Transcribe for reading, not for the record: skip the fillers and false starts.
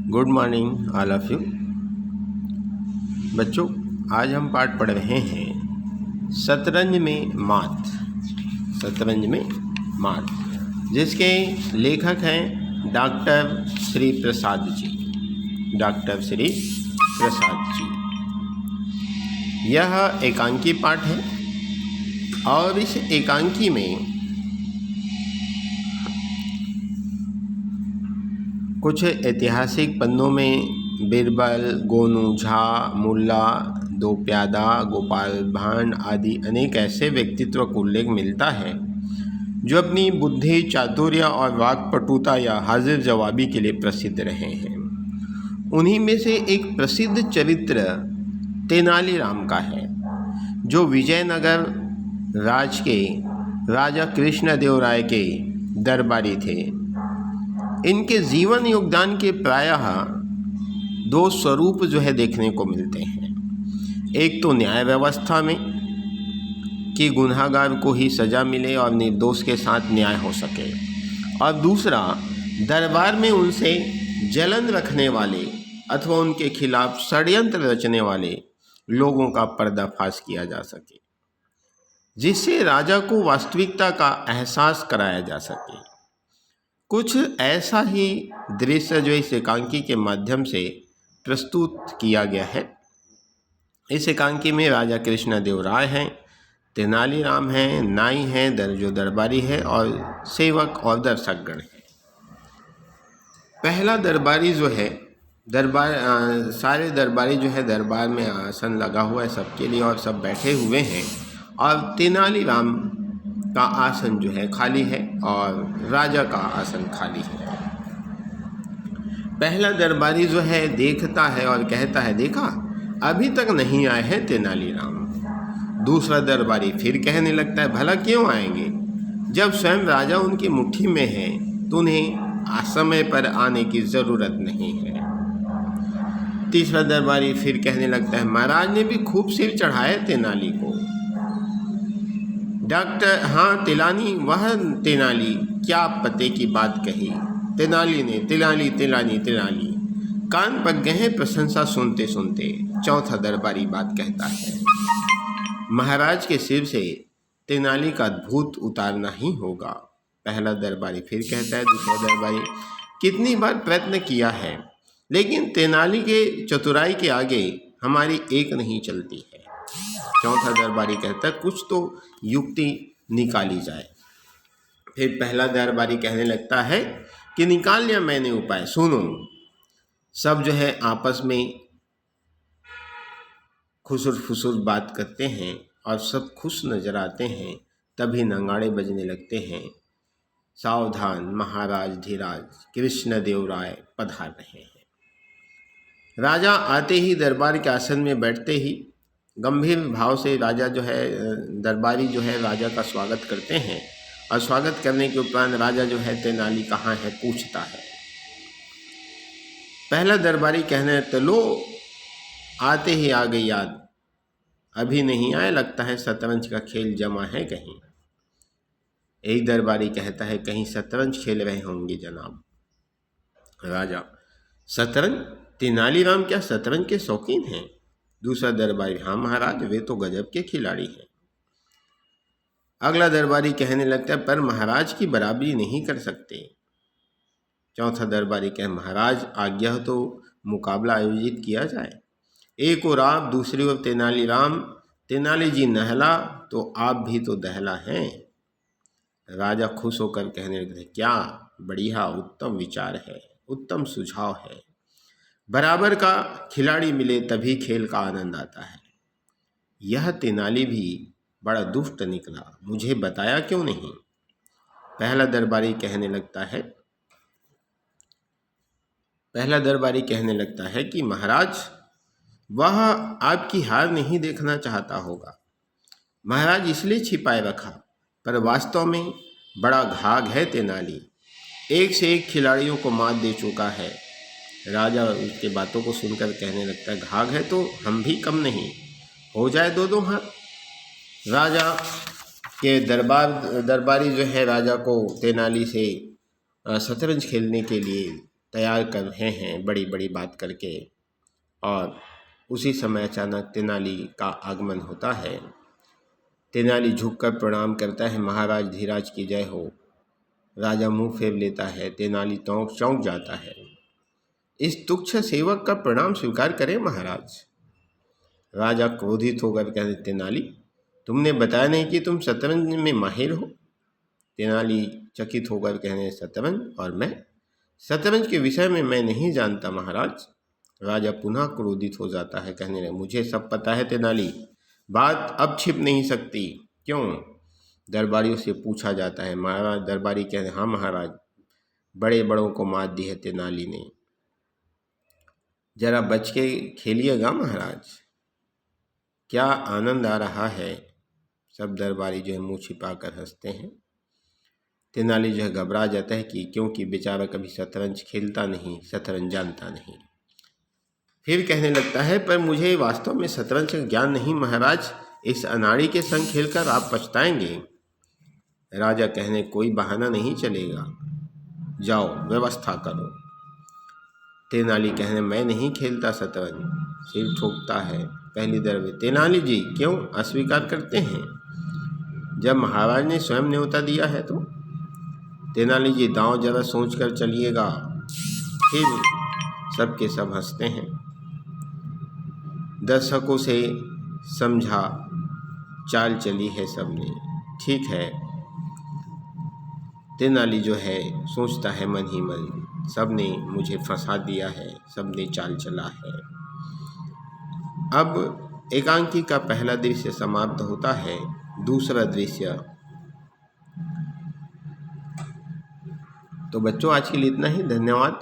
Good morning all of you. बच्चों, आज हम पाठ पढ़ रहे हैं शतरंज में मात। शतरंज में मात, जिसके लेखक हैं डॉक्टर श्री प्रसाद जी। डॉक्टर श्री प्रसाद जी। यह एकांकी पाठ है और इस एकांकी में कुछ ऐतिहासिक पन्नों में बीरबल, गोनू झा, मुल्ला, दो प्यादा, गोपाल भांड आदि अनेक ऐसे व्यक्तित्व का उल्लेख मिलता है जो अपनी बुद्धि, चातुर्य और वाक्पटुता या हाजिर जवाबी के लिए प्रसिद्ध रहे हैं। उन्हीं में से एक प्रसिद्ध चरित्र तेनालीराम का है, जो विजयनगर राज के राजा कृष्णदेवराय के दरबारी थे। इनके जीवन योगदान के प्रायः दो स्वरूप देखने को मिलते हैं। एक तो न्याय व्यवस्था में कि गुनहगार को ही सज़ा मिले और निर्दोष के साथ न्याय हो सके, और दूसरा दरबार में उनसे जलन रखने वाले अथवा उनके खिलाफ षड्यंत्र रचने वाले लोगों का पर्दाफाश किया जा सके, जिससे राजा को वास्तविकता का एहसास कराया जा सके। कुछ ऐसा ही दृश्य जो इस एकांकी के माध्यम से प्रस्तुत किया गया है। इस एकांकी में राजा कृष्णदेवराय हैं, तेनालीराम हैं, नाई हैं, जो दरबारी है, और सेवक और दर्शकगण हैं। पहला दरबारी सारे दरबारी दरबार में आसन लगा हुआ है सबके लिए और सब बैठे हुए हैं, और तेनालीराम का आसन खाली है और राजा का आसन खाली है। पहला दरबारी देखता है और कहता है, देखा अभी तक नहीं आए हैं तेनालीराम। दूसरा दरबारी फिर कहने लगता है, भला क्यों आएंगे, जब स्वयं राजा उनकी मुट्ठी में है तो उन्हें समय पर आने की ज़रूरत नहीं है। तीसरा दरबारी फिर कहने लगता है, महाराज ने भी खूब सिर चढ़ाया तेनाली को। डॉक्टर, हाँ तिलानी, वह तेनाली क्या पते की बात कही। तेनाली ने तिलानी कान पक गए हैं प्रशंसा सुनते सुनते। चौथा दरबारी बात कहता है, महाराज के सिर से तेनाली का भूत उतारना ही होगा। पहला दरबारी फिर कहता है, दूसरा दरबारी, कितनी बार प्रयत्न किया है लेकिन तेनाली के चतुराई के आगे हमारी एक नहीं चलती है। चौथा दरबारी कहता है, कुछ तो युक्ति निकाली जाए। फिर पहला दरबारी कहने लगता है कि निकाल लिया मैंने उपाय, सुनो। सब आपस में खुसुर फुसुर बात करते हैं और सब खुश नजर आते हैं। तभी नगाड़े बजने लगते हैं, सावधान, महाराज धीराज कृष्णदेवराय पधार रहे हैं। राजा आते ही दरबार के आसन में बैठते ही गंभीर भाव से राजा दरबारी राजा का स्वागत करते हैं, और स्वागत करने के उपरांत राजा तेनाली कहाँ है पूछता है। पहला दरबारी कहने लगता, लो आते ही आ गई याद, अभी नहीं आए, लगता है शतरंज का खेल जमा है कहीं। एक दरबारी कहता है, कहीं शतरंज खेल रहे होंगे जनाब। राजा, शतरंज? तेनालीराम क्या शतरंज के शौकीन हैं? दूसरा दरबारी, हाँ महाराज, वे तो गजब के खिलाड़ी हैं। अगला दरबारी कहने लगता है, पर महाराज की बराबरी नहीं कर सकते। चौथा दरबारी कहे, महाराज आज्ञा हो तो मुकाबला आयोजित किया जाए। एक और आप, दूसरी ओर तेनालीराम, तेनाली जी नहला तो आप भी तो दहला हैं। राजा खुश होकर कहने लगते, क्या बढ़िया, उत्तम विचार है, उत्तम सुझाव है। बराबर का खिलाड़ी मिले तभी खेल का आनंद आता है। यह तेनाली भी बड़ा दुष्ट निकला, मुझे बताया क्यों नहीं। पहला दरबारी कहने लगता है कि महाराज, वह आपकी हार नहीं देखना चाहता होगा। महाराज इसलिए छिपाए रखा, पर वास्तव में बड़ा घाघ है तेनाली, एक से एक खिलाड़ियों को मात दे चुका है। राजा उसके बातों को सुनकर कहने लगता है, घाघ है तो हम भी कम नहीं, हो जाए दो हाथ। राजा के दरबारी राजा को तेनाली से शतरंज खेलने के लिए तैयार कर रहे हैं बड़ी बड़ी बात करके। और उसी समय अचानक तेनाली का आगमन होता है। तेनाली झुककर प्रणाम करता है, महाराज धीराज की जय हो। राजा मुंह फेर लेता है। तेनाली चौंक जाता है। इस तुच्छ सेवक का प्रणाम स्वीकार करें महाराज। राजा क्रोधित होकर कहते, तेनाली तुमने बताया नहीं कि तुम शतरंज में माहिर हो। तेनाली चकित होकर कहने, शतरंज और मैं? शतरंज के विषय में मैं नहीं जानता महाराज। राजा पुनः क्रोधित हो जाता है, कहने लगे, मुझे सब पता है तेनाली, बात अब छिप नहीं सकती। क्यों? दरबारियों से पूछा जाता है। महाराज दरबारी कहते, हाँ महाराज, बड़े बड़ों को मात दी है तेनाली ने, जरा बच के खेलिएगा महाराज। क्या आनंद आ रहा है। सब दरबारी जो है मुंह छिपा कर हंसते हैं। तेनाली जो है घबरा जाता है कि क्योंकि बेचारा कभी शतरंज खेलता नहीं, शतरंज जानता नहीं। फिर कहने लगता है, पर मुझे वास्तव में शतरंज का ज्ञान नहीं महाराज, इस अनाड़ी के संग खेलकर आप पछताएंगे। राजा कहने, कोई बहाना नहीं चलेगा, जाओ व्यवस्था करो। तेनाली कहने, मैं नहीं खेलता शतरंज। सिर ठोकता है। पहली दरबारी, तेनाली जी क्यों अस्वीकार करते हैं, जब महाराज ने स्वयं न्योता दिया है तो? तेनाली जी, दांव जरा सोच कर चलिएगा। फिर सबके सब हंसते हैं। दर्शकों से समझा चाल चली है सबने, ठीक है। तेनाली जो है सोचता है मन ही मन, सबने मुझे फंसा दिया है, सबने चाल चला है। अब एकांकी का पहला दृश्य समाप्त होता है। दूसरा दृश्य। तो बच्चों आज के लिए इतना ही। धन्यवाद।